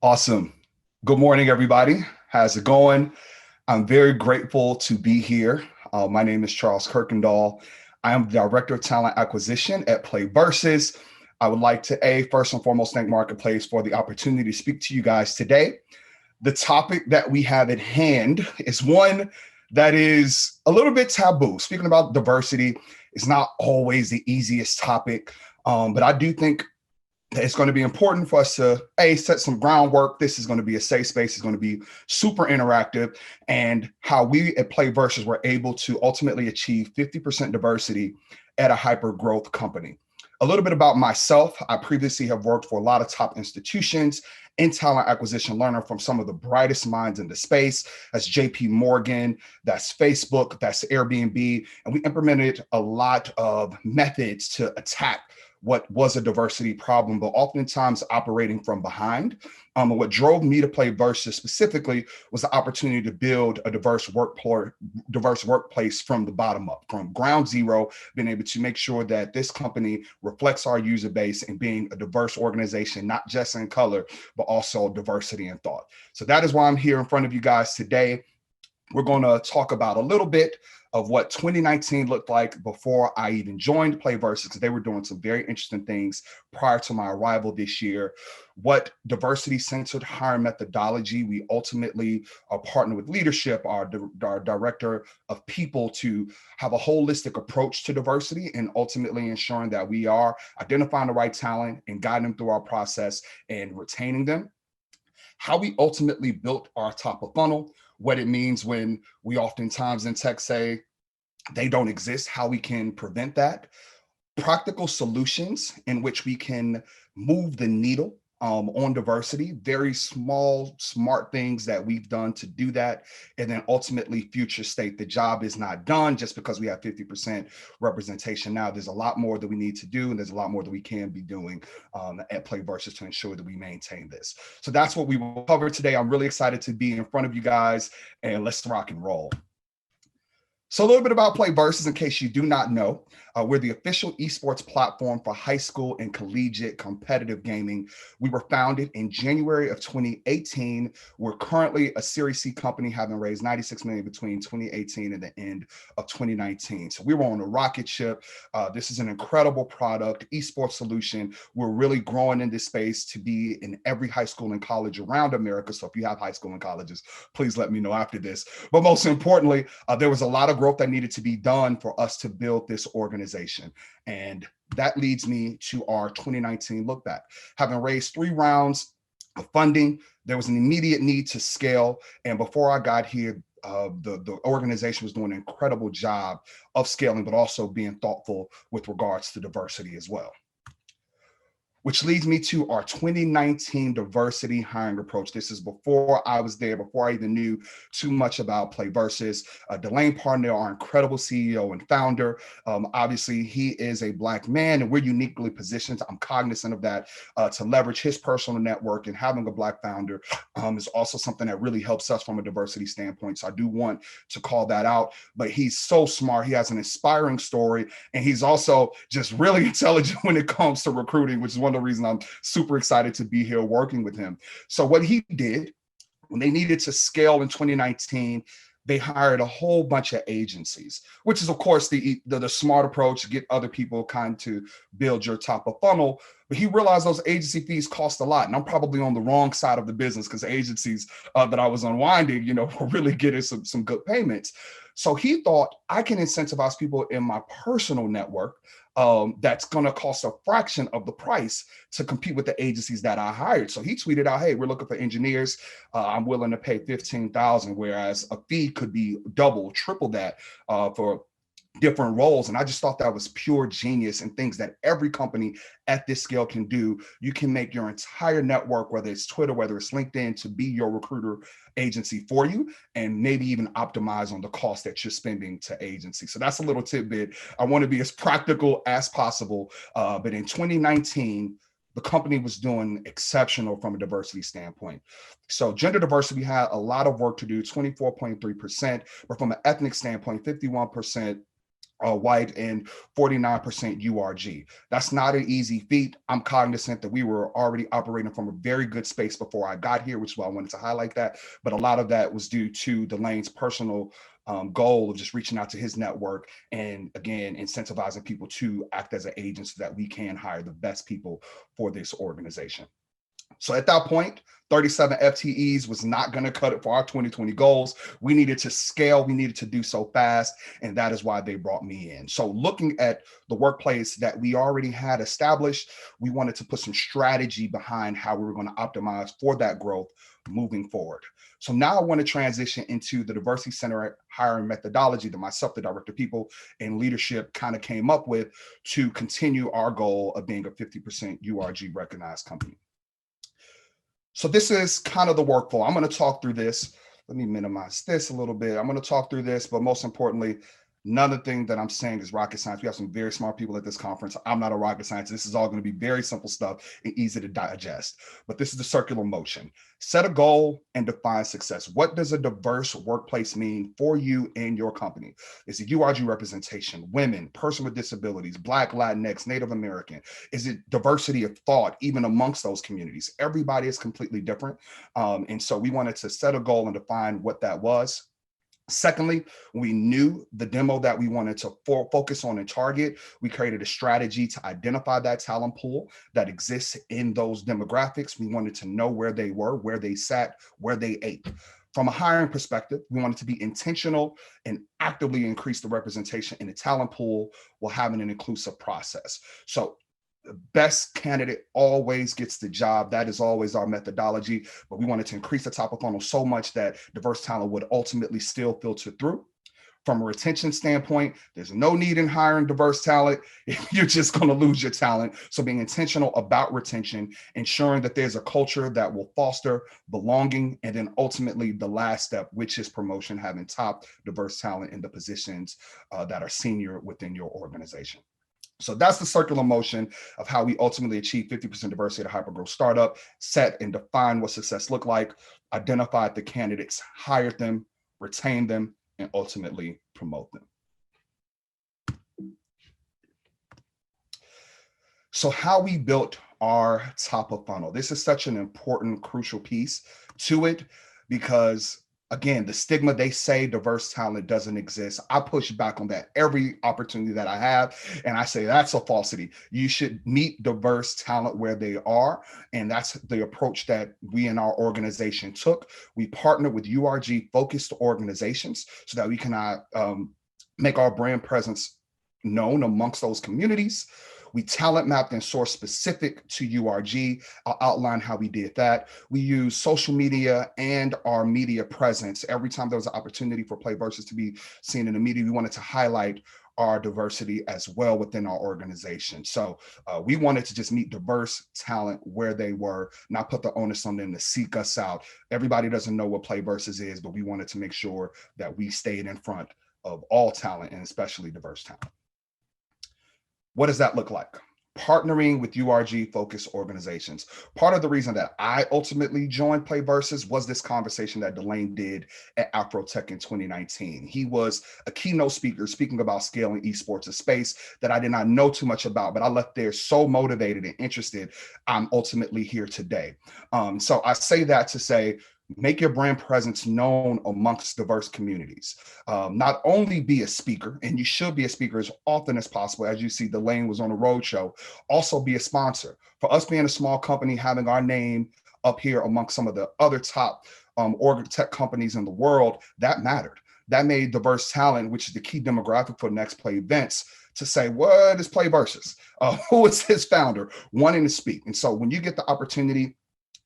Awesome. Good morning, everybody. How's it going? I'm very grateful to be here. My name is Charles Kuykendoll. I am the Director of Talent Acquisition at PlayVS. I would like to, first and foremost, thank Marketplace for the opportunity to speak to you guys today. The topic that we have at hand is one that is a little bit taboo. Speaking about diversity is not always the easiest topic, but I do think it's going to be important for us to set some groundwork. This is going to be a safe space. It's going to be super interactive, and how we at PlayVS were able to ultimately achieve 50% diversity at a hyper growth company. A little bit about myself. I previously have worked for a lot of top institutions in talent acquisition, learning from some of the brightest minds in the space. That's JP Morgan, that's Facebook, that's Airbnb. And we implemented a lot of methods to attack what was a diversity problem, but oftentimes operating from behind. What drove me to PlayVS specifically was the opportunity to build a diverse workplace from the bottom up, from ground zero, being able to make sure that this company reflects our user base and being a diverse organization, not just in color, but also diversity in thought. So that is why I'm here in front of you guys today. We're going to talk about a little bit of what 2019 looked like before I even joined PlayVS, because they were doing some very interesting things prior to my arrival this year. What diversity-centered hiring methodology we ultimately partnered with leadership, our director of people, to have a holistic approach to diversity and ultimately ensuring that we are identifying the right talent and guiding them through our process and retaining them. How we ultimately built our top of funnel, what it means when we oftentimes in tech say they don't exist, how we can prevent that, practical solutions in which we can move the needle on diversity, very small, smart things that we've done to do that, and then ultimately future state. The job is not done just because we have 50% representation now. There's a lot more that we need to do, and there's a lot more that we can be doing at PlayVS to ensure that we maintain this. So that's what we will cover today. I'm really excited to be in front of you guys, and let's rock and roll. So a little bit about PlayVS in case you do not know. We're the official esports platform for high school and collegiate competitive gaming. We were founded in January of 2018. We're currently a Series C company, having raised $96 million between 2018 and the end of 2019. So we were on a rocket ship. This is an incredible product, esports solution. We're really growing in this space to be in every high school and college around America. So if you have high school and colleges, please let me know after this. But most importantly, there was a lot of growth that needed to be done for us to build this organization. And that leads me to our 2019 look back. Having raised 3 rounds of funding, there was an immediate need to scale. And before I got here, the organization was doing an incredible job of scaling, but also being thoughtful with regards to diversity as well. Which leads me to our 2019 diversity hiring approach. This is before I was there, before I even knew too much about PlayVS. Delane Partner, our incredible CEO and founder, obviously he is a Black man, and we're uniquely positioned, I'm cognizant of that, to leverage his personal network, and having a Black founder is also something that really helps us from a diversity standpoint. So I do want to call that out, but he's so smart. He has an inspiring story, and he's also just really intelligent when it comes to recruiting, which is one of the reasons I'm super excited to be here working with him. So what he did when they needed to scale in 2019, they hired a whole bunch of agencies, which is of course the smart approach to get other people kind of to build your top of funnel. But he realized those agency fees cost a lot. And I'm probably on the wrong side of the business, because agencies that I was unwinding, were really getting some good payments. So he thought, I can incentivize people in my personal network that's going to cost a fraction of the price to compete with the agencies that I hired. So he tweeted out, hey, we're looking for engineers. I'm willing to pay $15,000, whereas a fee could be double, triple that for different roles. And I just thought that was pure genius, and things that every company at this scale can do. You can make your entire network, whether it's Twitter, whether it's LinkedIn, to be your recruiter agency for you, and maybe even optimize on the cost that you're spending to agency. So that's a little tidbit. I want to be as practical as possible. But in 2019, the company was doing exceptional from a diversity standpoint. So gender diversity had a lot of work to do, 24.3%, but from an ethnic standpoint, 51% white and 49% URG. That's not an easy feat. I'm cognizant that we were already operating from a very good space before I got here, which is why I wanted to highlight that. But a lot of that was due to Delane's personal goal of just reaching out to his network and, again, incentivizing people to act as an agent so that we can hire the best people for this organization. So at that point, 37 FTEs was not going to cut it for our 2020 goals. We needed to scale. We needed to do so fast. And that is why they brought me in. So looking at the workplace that we already had established, we wanted to put some strategy behind how we were going to optimize for that growth moving forward. So now I want to transition into the diversity centered hiring methodology that myself, the director of people and leadership, kind of came up with to continue our goal of being a 50% URG recognized company. So this is kind of the workflow. I'm going to talk through this. Let me minimize this a little bit. I'm going to talk through this, but most importantly, none of the thing that I'm saying is rocket science. We have some very smart people at this conference. I'm not a rocket scientist. This is all going to be very simple stuff and easy to digest. But this is the circular motion. Set a goal and define success. What does a diverse workplace mean for you and your company? Is it URG representation, women, person with disabilities, Black, Latinx, Native American? Is it diversity of thought, even amongst those communities? Everybody is completely different. And so we wanted to set a goal and define what that was. Secondly, we knew the demo that we wanted to focus on and target. We created a strategy to identify that talent pool that exists in those demographics. We wanted to know where they were, where they sat, where they ate. From a hiring perspective, we wanted to be intentional and actively increase the representation in the talent pool while having an inclusive process. So the best candidate always gets the job. That is always our methodology, but we wanted to increase the top of funnel so much that diverse talent would ultimately still filter through. From a retention standpoint, there's no need in hiring diverse talent if you're just going to lose your talent. So being intentional about retention, ensuring that there's a culture that will foster belonging, and then ultimately the last step, which is promotion, having top diverse talent in the positions that are senior within your organization. So that's the circular motion of how we ultimately achieve 50% diversity at a hypergrowth startup, set and define what success looked like, identified the candidates, hired them, retained them, and ultimately promote them. So how we built our top of funnel. This is such an important, crucial piece to it because, again, the stigma, they say diverse talent doesn't exist. I push back on that every opportunity that I have. And I say that's a falsity. You should meet diverse talent where they are. And that's the approach that we in our organization took. We partnered with URG focused organizations so that we can make our brand presence known amongst those communities. We talent mapped and sourced specific to URG. I'll outline how we did that. We use social media and our media presence. Every time there was an opportunity for PlayVS to be seen in the media, we wanted to highlight our diversity as well within our organization. So we wanted to just meet diverse talent where they were, not put the onus on them to seek us out. Everybody doesn't know what PlayVS is, but we wanted to make sure that we stayed in front of all talent and especially diverse talent. What does that look like? Partnering with URG focused organizations. Part of the reason that I ultimately joined PlayVS was this conversation that Delane did at Afrotech in 2019. He was a keynote speaker speaking about scaling esports, a space that I did not know too much about, but I left there so motivated and interested. I'm ultimately here today. So I say that to say, make your brand presence known amongst diverse communities. Not only be a speaker, and you should be a speaker as often as possible. As you see, Delane was on a roadshow. Also be a sponsor. For us being a small company, having our name up here amongst some of the other top tech companies in the world, that mattered. That made diverse talent, which is the key demographic for Next Play events, to say, what is PlayVS? Who is his founder? Wanting to speak. And so when you get the opportunity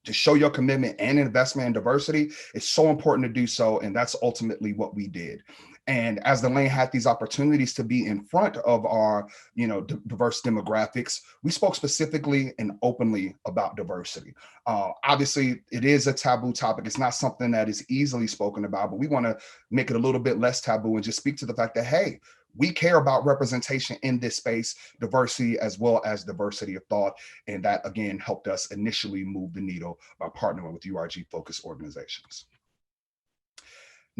to show your commitment and investment in diversity, it's so important to do so. And that's ultimately what we did. And as Delane had these opportunities to be in front of our, diverse demographics, we spoke specifically and openly about diversity. Obviously, it is a taboo topic. It's not something that is easily spoken about, but we want to make it a little bit less taboo and just speak to the fact that, hey, we care about representation in this space, diversity as well as diversity of thought. And that, again, helped us initially move the needle by partnering with URG focused organizations.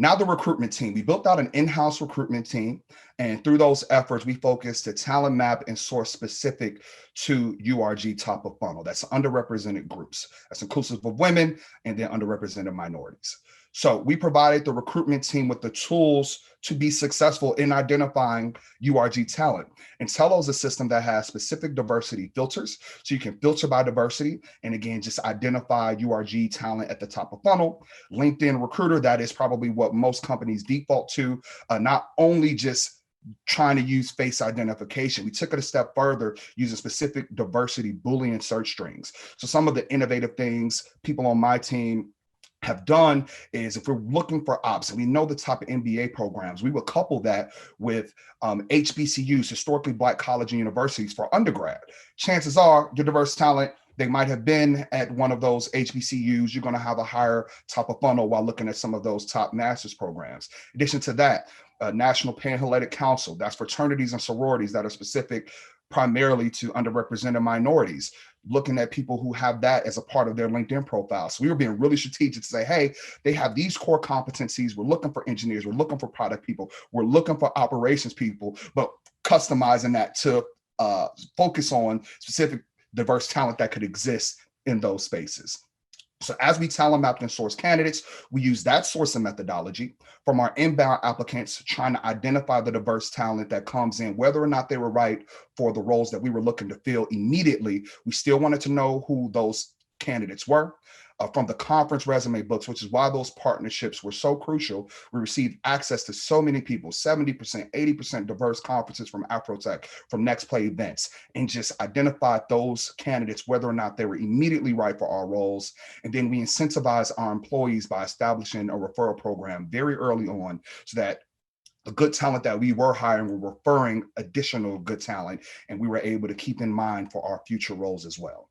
Now the recruitment team, we built out an in-house recruitment team. And through those efforts, we focused to talent map and source specific to URG top of funnel. That's underrepresented groups. That's inclusive of women and then underrepresented minorities. So we provided the recruitment team with the tools to be successful in identifying URG talent. And Tello is a system that has specific diversity filters. So you can filter by diversity and again, just identify URG talent at the top of funnel. LinkedIn Recruiter, that is probably what most companies default to, not only just trying to use face identification. We took it a step further using specific diversity Boolean search strings. So some of the innovative things people on my team have done is if we're looking for ops and we know the type of MBA programs, we will couple that with HBCUs, historically Black college and universities for undergrad. Chances are your diverse talent, they might have been at one of those HBCUs. You're going to have a higher top of funnel while looking at some of those top master's programs. In addition to that, National Panhellenic Council, that's fraternities and sororities that are specific primarily to underrepresented minorities, looking at people who have that as a part of their LinkedIn profile. So we were being really strategic to say, hey, they have these core competencies. We're looking for engineers. We're looking for product people. We're looking for operations people, but customizing that to focus on specific diverse talent that could exist in those spaces. So as we talent map and source candidates, we use that sourcing methodology from our inbound applicants, trying to identify the diverse talent that comes in, whether or not they were right for the roles that we were looking to fill immediately. We still wanted to know who those candidates were. From the conference resume books, which is why those partnerships were so crucial. We received access to so many people, 70%, 80% diverse conferences from Afrotech, from Next Play events, and just identified those candidates, whether or not they were immediately right for our roles. And then we incentivize our employees by establishing a referral program very early on so that the good talent that we were hiring were referring additional good talent, and we were able to keep in mind for our future roles as well.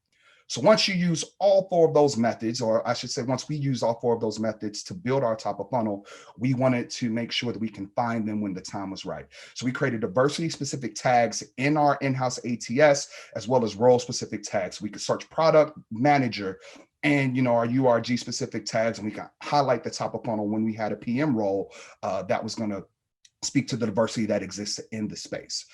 So once you use all four of those methods, or I should say, once we use all four of those methods to build our top of funnel, we wanted to make sure that we can find them when the time was right. So we created diversity specific tags in our in-house ATS, as well as role specific tags. We could search product manager and our URG specific tags, and we can highlight the top of funnel when we had a PM role that was going to speak to the diversity that exists in the space.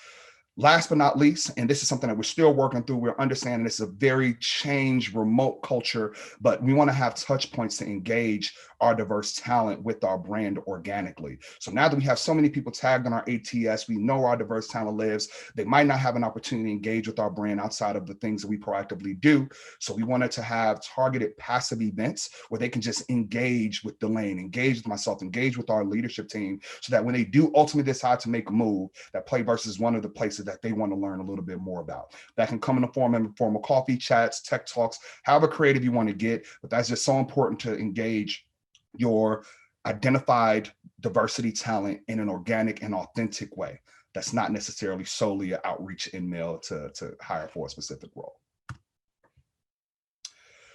Last but not least, and this is something that we're still working through, we're understanding this is a very changed remote culture, but we want to have touch points to engage our diverse talent with our brand organically. So now that we have so many people tagged on our ATS, we know our diverse talent lives. They might not have an opportunity to engage with our brand outside of the things that we proactively do. So we wanted to have targeted passive events where they can just engage with Delane, engage with myself, engage with our leadership team, so that when they do ultimately decide to make a move, that PlayVS is one of the places that they want to learn a little bit more about. That can come in the form of informal coffee chats, tech talks, however creative you want to get, but that's just so important to engage your identified diversity talent in an organic and authentic way. That's not necessarily solely an outreach email to hire for a specific role.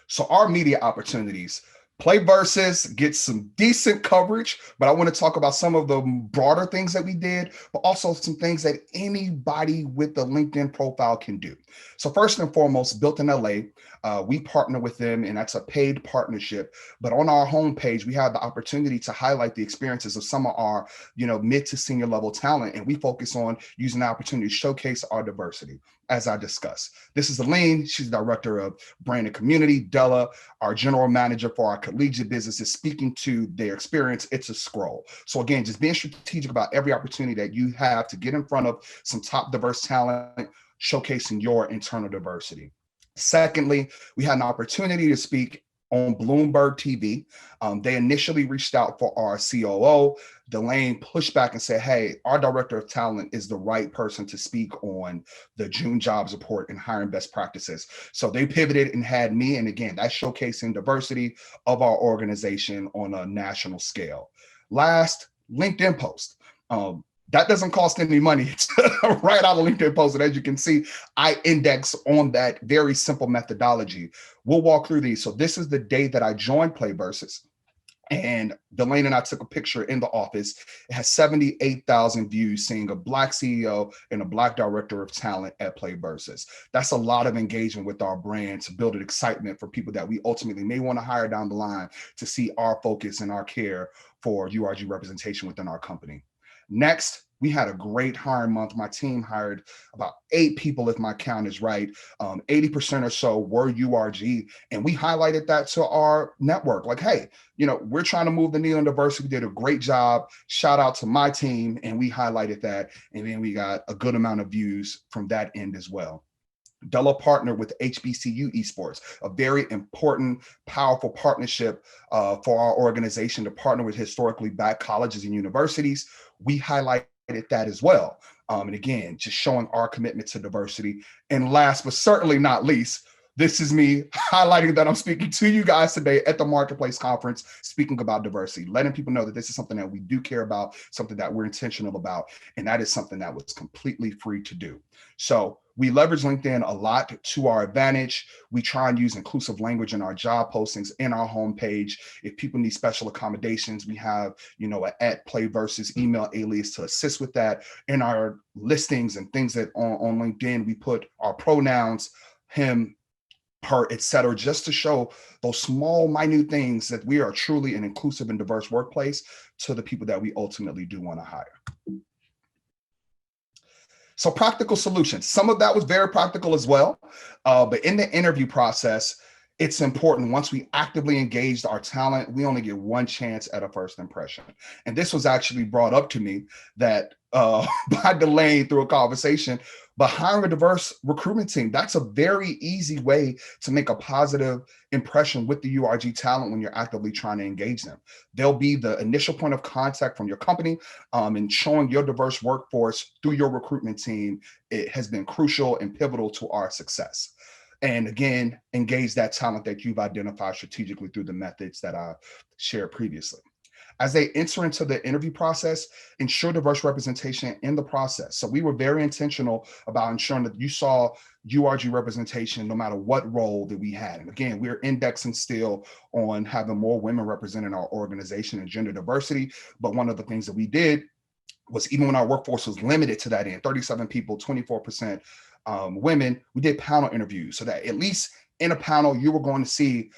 So our media opportunities, PlayVS gets some decent coverage, but I want to talk about some of the broader things that we did, but also some things that anybody with a LinkedIn profile can do. So first and foremost, Built in LA, we partner with them, and that's a paid partnership. But on our homepage, we have the opportunity to highlight the experiences of some of our, mid to senior level talent, and we focus on using the opportunity to showcase our diversity, as I discussed. This is Aline. She's the director of brand and community. Della, our general manager for our collegiate business, is speaking to their experience. It's a scroll. So again, just being strategic about every opportunity that you have to get in front of some top diverse talent, showcasing your internal diversity. Secondly, we had an opportunity to speak on Bloomberg TV. They initially reached out for our COO. Delane pushed back and said, hey, our director of talent is the right person to speak on the June jobs report and hiring best practices. So they pivoted and had me. And again, that's showcasing diversity of our organization on a national scale. Last, LinkedIn post. That doesn't cost any money. It's right out of LinkedIn post. And as you can see, I index on that very simple methodology. We'll walk through these. So this is the day that I joined PlayVS. And Delane and I took a picture in the office. It has 78,000 views, seeing a Black CEO and a Black director of talent at PlayVS. That's a lot of engagement with our brand to build an excitement for people that we ultimately may want to hire down the line to see our focus and our care for URG representation within our company. Next, we had a great hiring month. My team hired about 8 people, if my count is right. 80% or so were URG. And we highlighted that to our network. Like, hey, we're trying to move the needle in diversity. We did a great job. Shout out to my team. And we highlighted that. And then we got a good amount of views from that end as well. Della partnered with HBCU esports, a very important, powerful partnership for our organization to partner with historically Black colleges and universities. We highlighted that as well. And again, just showing our commitment to diversity. And last but certainly not least, this is me highlighting that I'm speaking to you guys today at the Marketplace Conference, speaking about diversity, letting people know that this is something that we do care about, something that we're intentional about, and that is something that was completely free to do. So we leverage LinkedIn a lot to our advantage. We try and use inclusive language in our job postings, in our homepage. If people need special accommodations, we have, an @PlayVS email alias to assist with that. In our listings and things that on LinkedIn, we put our pronouns, him, her, etc., just to show those small, minute things that we are truly an inclusive and diverse workplace to the people that we ultimately do want to hire. So practical solutions. Some of that was very practical as well. But in the interview process, it's important once we actively engaged our talent, we only get one chance at a first impression. And this was actually brought up to me that by Delane through a conversation, but hiring a diverse recruitment team, that's a very easy way to make a positive impression with the URG talent when you're actively trying to engage them. They'll be the initial point of contact from your company, and showing your diverse workforce through your recruitment team, it has been crucial and pivotal to our success. And again, engage that talent that you've identified strategically through the methods that I shared previously. As they enter into the interview process, ensure diverse representation in the process. So we were very intentional about ensuring that you saw URG representation no matter what role that we had. And again, we're indexing still on having more women representing our organization and gender diversity. But one of the things that we did was, even when our workforce was limited to that end, 37 people, 24% women, we did panel interviews so that at least in a panel, you were going to see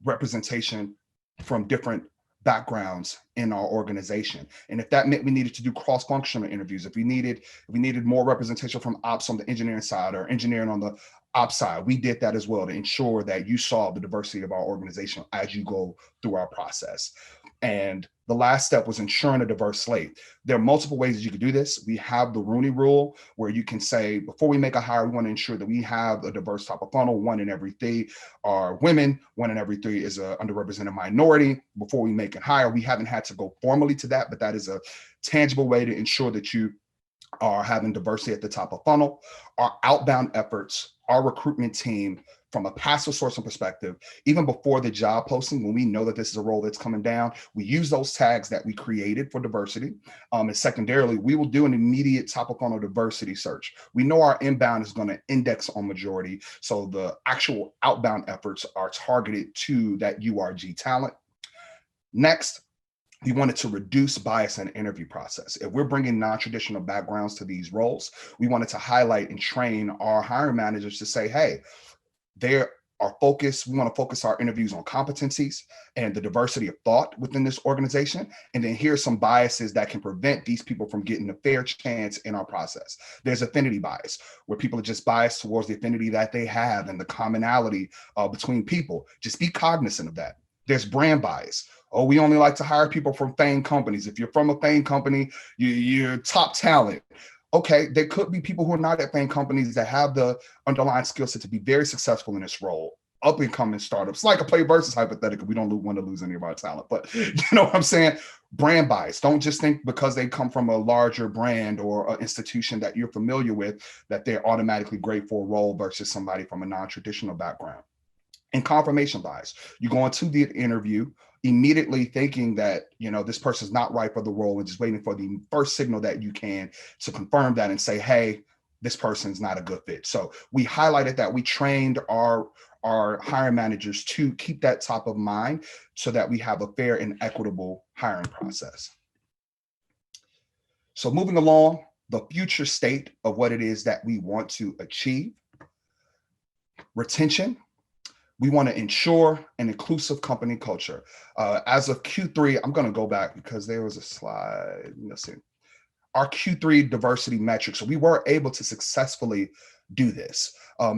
representation from different backgrounds in our organization. And if that meant we needed to do cross-functional interviews, if we needed more representation from ops on the engineering side or engineering on the ops side, we did that as well to ensure that you saw the diversity of our organization as you go through our process. And the last step was ensuring a diverse slate. There are multiple ways that you can do this. We have the Rooney Rule, where you can say, before we make a hire, we want to ensure that we have a diverse top of funnel. 1 in every 3 are women. 1 in every 3 is an underrepresented minority. Before we make a hire, we haven't had to go formally to that, but that is a tangible way to ensure that you are having diversity at the top of funnel. Our outbound efforts, our recruitment team, from a passive sourcing perspective, even before the job posting, when we know that this is a role that's coming down, we use those tags that we created for diversity. And secondarily, we will do an immediate top of funnel diversity search. We know our inbound is going to index on majority, so the actual outbound efforts are targeted to that URG talent. Next, we wanted to reduce bias in the interview process. If we're bringing non-traditional backgrounds to these roles, we wanted to highlight and train our hiring managers to say, hey, we want to focus our interviews on competencies and the diversity of thought within this organization. And then here's some biases that can prevent these people from getting a fair chance in our process. There's affinity bias, where people are just biased towards the affinity that they have and the commonality between people. Just be cognizant of that. There's brand bias. Oh, we only like to hire people from famed companies. If you're from a famed company, you're top talent. Okay, there could be people who are not at famed companies that have the underlying skill set to be very successful in this role. Up and coming startups, like a PlayVS hypothetical, we don't want to lose any of our talent, but you know what I'm saying? Brand bias. Don't just think because they come from a larger brand or an institution that you're familiar with that they're automatically great for a role versus somebody from a non-traditional background. And confirmation bias. You go into the interview immediately thinking that, this person's not right for the role and just waiting for the first signal that you can to confirm that and say, hey, this person's not a good fit. So we highlighted that. We trained our our hiring managers to keep that top of mind so that we have a fair and equitable hiring process. So moving along, the future state of what it is that we want to achieve. Retention. We want to ensure an inclusive company culture. As of Q3, I'm going to go back because there was a slide missing. Our Q3 diversity metrics. So we were able to successfully do this.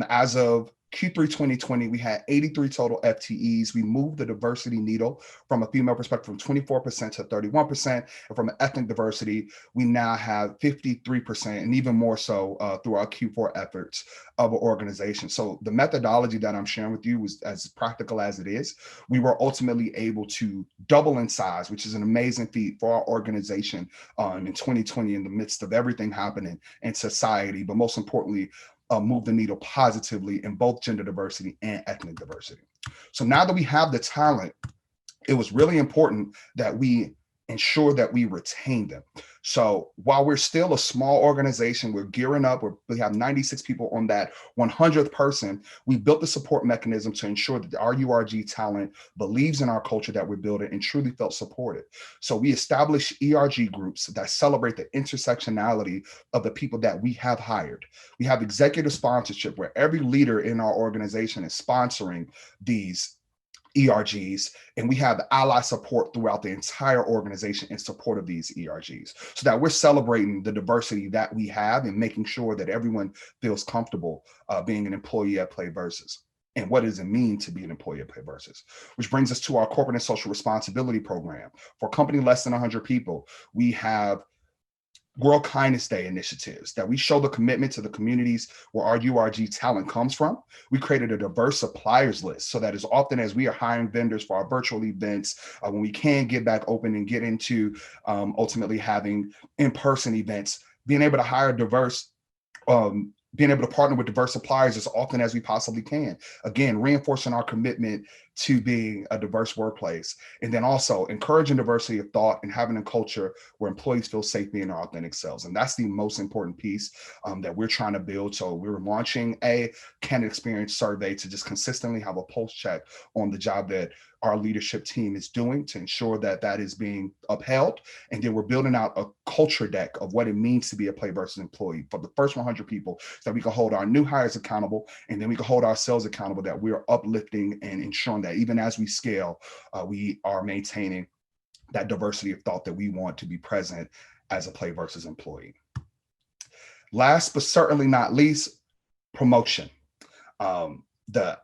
As of Q3 2020, we had 83 total FTEs. We moved the diversity needle from a female perspective from 24% to 31%. And from an ethnic diversity, we now have 53% and even more so through our Q4 efforts of an organization. So the methodology that I'm sharing with you was as practical as it is. We were ultimately able to double in size, which is an amazing feat for our organization in 2020 in the midst of everything happening in society, but most importantly, move the needle positively in both gender diversity and ethnic diversity. So now that we have the talent, it was really important that we ensure that we retain them. So while we're still a small organization, we're gearing up, we have 96 people on that 100th person, we built the support mechanism to ensure that our URG talent believes in our culture that we're building and truly felt supported. So we established ERG groups that celebrate the intersectionality of the people that we have hired. We have executive sponsorship where every leader in our organization is sponsoring these ERGs, and we have ally support throughout the entire organization in support of these ERGs so that we're celebrating the diversity that we have and making sure that everyone feels comfortable being an employee at PlayVS. And what does it mean to be an employee at PlayVS? Which brings us to our corporate and social responsibility program. For a company less than 100 people, we have World Kindness Day initiatives that we show the commitment to the communities where our URG talent comes from. We created a diverse suppliers list so that as often as we are hiring vendors for our virtual events, when we can get back open and get into ultimately having in-person events, being able to hire diverse being able to partner with diverse suppliers as often as we possibly can. Again, reinforcing our commitment to being a diverse workplace. And then also encouraging diversity of thought and having a culture where employees feel safe being their authentic selves. And that's the most important piece that we're trying to build. So we're launching a candidate experience survey to just consistently have a pulse check on the job that our leadership team is doing to ensure that that is being upheld. And then we're building out a culture deck of what it means to be a PlayVS employee for the first 100 people so that we can hold our new hires accountable, and then we can hold ourselves accountable that we are uplifting and ensuring that even as we scale, we are maintaining that diversity of thought that we want to be present as a PlayVS employee. Last but certainly not least, promotion. The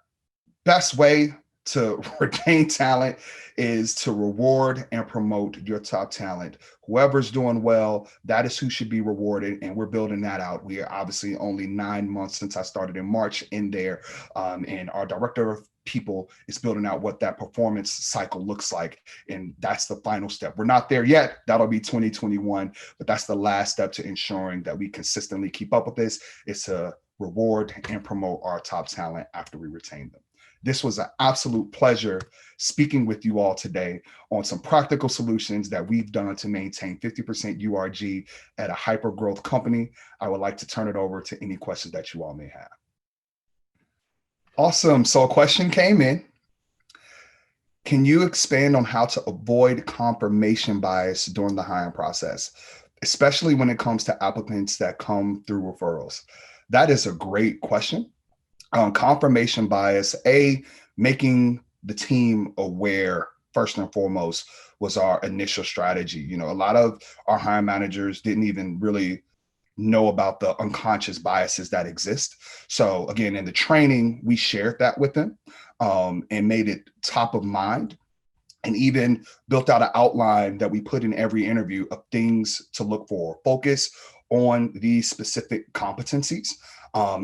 best way to retain talent is to reward and promote your top talent. Whoever's doing well, that is who should be rewarded, and we're building that out. We are obviously only 9 months since I started in March in there, and our director of people is building out what that performance cycle looks like, and that's the final step. We're not there yet. That'll be 2021, but that's the last step to ensuring that we consistently keep up with this, is to reward and promote our top talent after we retain them. This was an absolute pleasure speaking with you all today on some practical solutions that we've done to maintain 50% URG at a hyper growth company. I would like to turn it over to any questions that you all may have. Awesome. So a question came in. Can you expand on how to avoid confirmation bias during the hiring process, especially when it comes to applicants that come through referrals? That is a great question. Confirmation bias, making the team aware first and foremost was our initial strategy. You know, a lot of our hiring managers didn't even really know about the unconscious biases that exist. So again, in the training, we shared that with them and made it top of mind, and even built out an outline that we put in every interview of things to look for. Focus on these specific competencies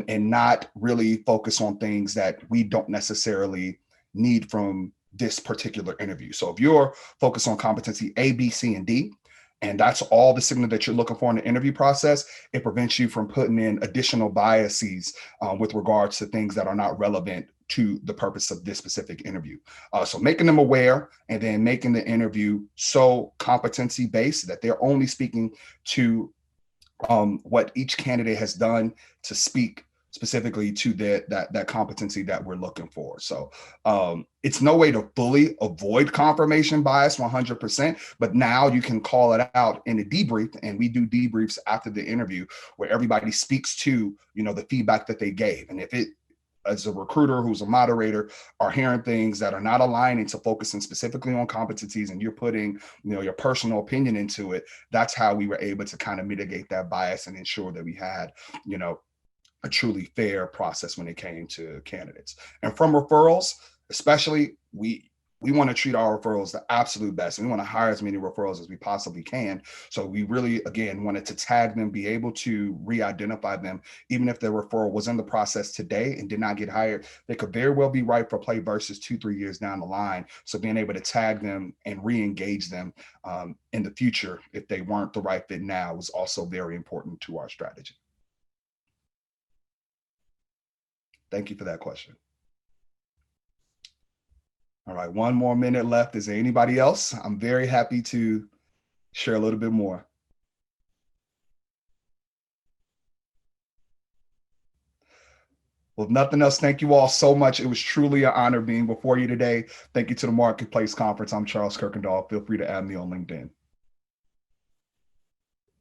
and not really focus on things that we don't necessarily need from this particular interview. So if you're focused on competency A, B, C, and D, and that's all the signal that you're looking for in the interview process, it prevents you from putting in additional biases with regards to things that are not relevant to the purpose of this specific interview. So making them aware and then making the interview so competency based that they're only speaking to what each candidate has done to speak specifically to that competency that we're looking for. So it's no way to fully avoid confirmation bias 100%, but now you can call it out in a debrief, and we do debriefs after the interview where everybody speaks to, the feedback that they gave. And if it, as a recruiter who's a moderator, are hearing things that are not aligning to focusing specifically on competencies, and you're putting your personal opinion into it, that's how we were able to kind of mitigate that bias and ensure that we had a truly fair process when it came to candidates. And from referrals, especially, we want to treat our referrals the absolute best. We want to hire as many referrals as we possibly can. So we really, again, wanted to tag them, be able to re-identify them. Even if their referral was in the process today and did not get hired, they could very well be right for PlayVS 2-3 years down the line. So being able to tag them and re-engage them in the future, if they weren't the right fit now, was also very important to our strategy. Thank you for that question. All right, one more minute left. Is there anybody else? I'm very happy to share a little bit more. Well, if nothing else, thank you all so much. It was truly an honor being before you today. Thank you to the Marketplace Conference. I'm Charles Kuykendoll. Feel free to add me on LinkedIn.